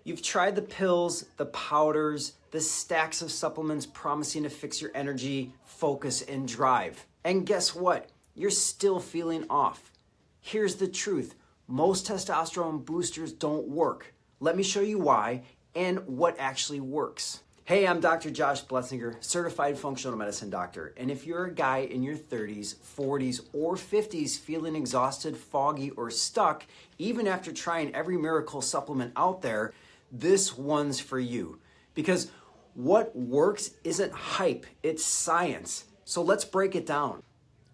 You've tried the pills, the powders, the stacks of supplements promising to fix your energy, focus, and drive. And guess what? You're still feeling off. Here's the truth. Most testosterone boosters don't work. Let me show you why and what actually works. Hey, I'm Dr. Josh Bletzinger, certified functional medicine doctor. And if you're a guy in your 30s, 40s, or 50s feeling exhausted, foggy, or stuck, even after trying every miracle supplement out there, this one's for you. Because what works isn't hype, it's science. So let's break it down.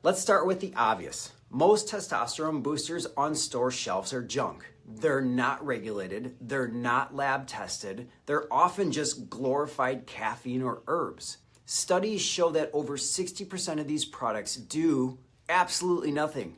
Let's start with the obvious. Most testosterone boosters on store shelves are junk. They're not regulated, they're not lab tested, they're often just glorified caffeine or herbs. Studies show that over 60% of these products do absolutely nothing.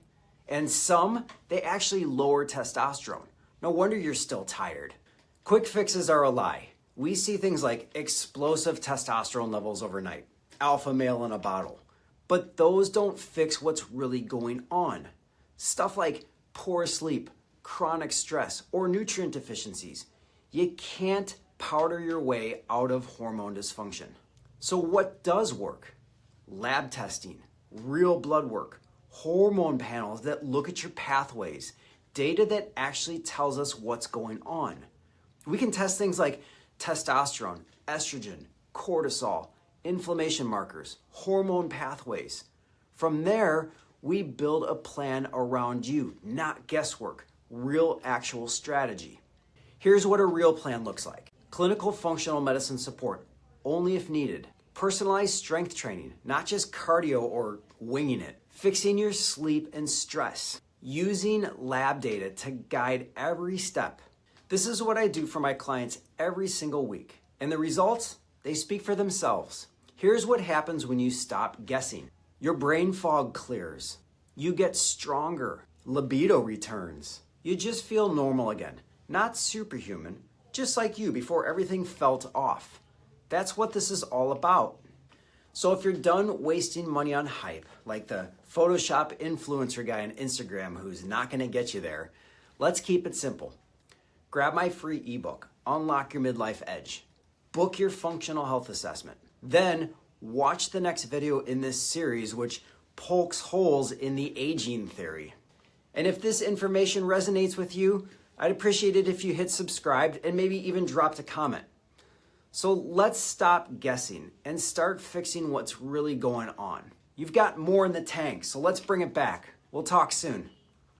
And some, they actually lower testosterone. No wonder you're still tired. Quick fixes are a lie. We see things like explosive testosterone levels overnight, alpha male in a bottle. But those don't fix what's really going on. Stuff like poor sleep, chronic stress, or nutrient deficiencies. You can't powder your way out of hormone dysfunction. So what does work? Lab testing, real blood work, hormone panels that look at your pathways, data that actually tells us what's going on. We can test things like testosterone, estrogen, cortisol, inflammation markers, hormone pathways. From there, we build a plan around you, not guesswork, real actual strategy. Here's what a real plan looks like. Clinical functional medicine support, only if needed. Personalized strength training, not just cardio or winging it. Fixing your sleep and stress. Using lab data to guide every step. This is what I do for my clients every single week. And the results, they speak for themselves. Here's what happens when you stop guessing. Your brain fog clears. You get stronger. Libido returns. You just feel normal again. Not superhuman, just like you before everything felt off. That's what this is all about. So if you're done wasting money on hype, like the Photoshop influencer guy on Instagram who's not gonna get you there, let's keep it simple. Grab my free ebook, Unlock Your Midlife Edge. Book your functional health assessment. Then watch the next video in this series, which pokes holes in the aging theory. And if this information resonates with you, I'd appreciate it if you hit subscribe and maybe even dropped a comment. So let's stop guessing and start fixing what's really going on. You've got more in the tank, so let's bring it back. We'll talk soon.